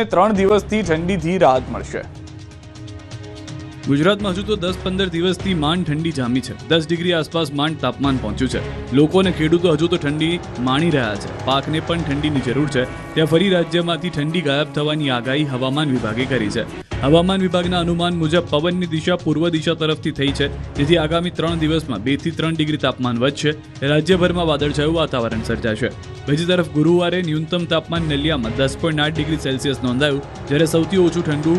3 દિવસથી ઠંડીથી રાહત મળશે। ગુજરાતમાં હજુ તો 10-15 દિવસથી માંડ ઠંડી જામી છે। 10 ડિગ્રી આસપાસ માંડ તાપમાન પહોંચ્યું છે। લોકો અને ખેડૂતો હજુ તો ઠંડી માણી રહ્યા છે। પાકને પણ ઠંડીની જરૂર છે। ત્યાં ફરી રાજ્યમાંથી ઠંડી ગાયબ થવાની આગાહી હવામાન વિભાગે કરી છે। હવામાન વિભાગના અનુમાન મુજબ પવનની દિશા પૂર્વ દિશા તરફથી થઈ છે, જેથી આગામી 3 દિવસમાં 2 થી 3 ડિગ્રી તાપમાન વધશે। રાજ્યભરમાં વાદળછાયું વાતાવરણ સર્જાશે। બીજી તરફ ગુરુવારે ન્યૂનતમ તાપમાન નલિયામાં 10.8 ડિગ્રી સેલ્સિયસ નોંધાયું, જ્યારે સૌથી ઓછું ઠંડુ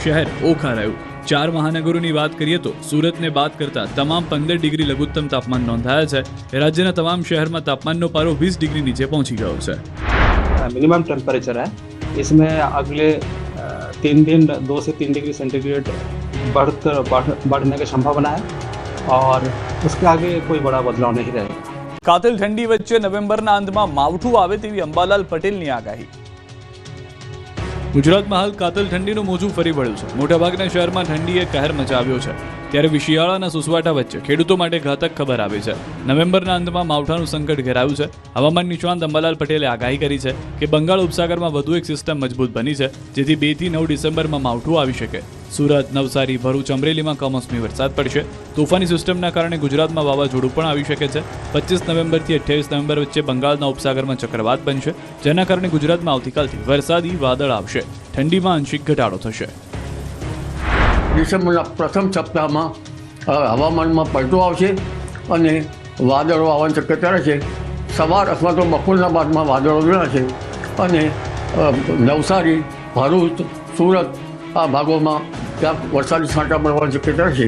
શહેર ઓખા રહ્યું। 4 મહાનગરોની વાત કરીએ તો સુરતને બાદ કરતા તમામ 15 ડિગ્રી લઘુત્તમ તાપમાન નોંધાયા છે। રાજ્યના તમામ શહેરમાં તાપમાનનો પારો 20 ડિગ્રી નીચે પહોંચી ગયો છે। मिनिमम टेम्परेचर है, इसमें अगले 3 दिन 2 से 3 डिग्री सेंटीग्रेड बढ़ने की संभावना है और उसके आगे कोई बड़ा बदलाव नहीं रहेगा। કાતિલ ઠંડી વચ્ચે નવેમ્બરના અંતમાં માવઠું આવે તેવી અંબાલાલ પટેલની આગાહી। ગુજરાતમાં હાલ કાતિલ ઠંડીનું મોજું ફરી વળ્યું છે। મોટાભાગના શહેરમાં ઠંડીએ કહેર મચાવ્યો છે, ત્યારે શિયાળાના સુસવાટા વચ્ચે ખેડૂતો માટે ઘાતક ખબર આવી છે। નવેમ્બરના અંતમાં માવઠાનું સંકટ ઘેરાયું છે। હવામાન નિષ્ણાંત અંબાલાલ પટેલે આગાહી કરી છે કે બંગાળ ઉપસાગરમાં વધુ એક સિસ્ટમ મજબૂત બની છે, જેથી 2 થી 9 ડિસેમ્બરમાં માવઠું આવી શકે। સુરત, નવસારી, ભરૂચ, અમરેલીમાં કમોસમી વરસાદ પડશે। તોફાની સિસ્ટમના કારણે ગુજરાતમાં વાવાઝોડું પણ આવી શકે છે। 25 નવેમ્બરથી 28 નવેમ્બર વચ્ચે બંગાળના ઉપસાગરમાં ચક્રવાત બનશે, જેના કારણે ગુજરાતમાં આવતીકાલથી વરસાદી વાદળ આવશે। ઠંડીમાં આંશિક ઘટાડો થશે। ડિસેમ્બરના પ્રથમ સપ્તાહમાં હવામાનમાં પલટો આવશે અને વાદળો આવવાની શક્યતા રહેશે। સવાર અથવા તો બપોરના બાદમાં વાદળો જણાશે અને નવસારી, ભરૂચ, સુરત આ ભાગોમાં ક્યાંક વરસાદી છાંટા પડવાની શક્યતા રહેશે।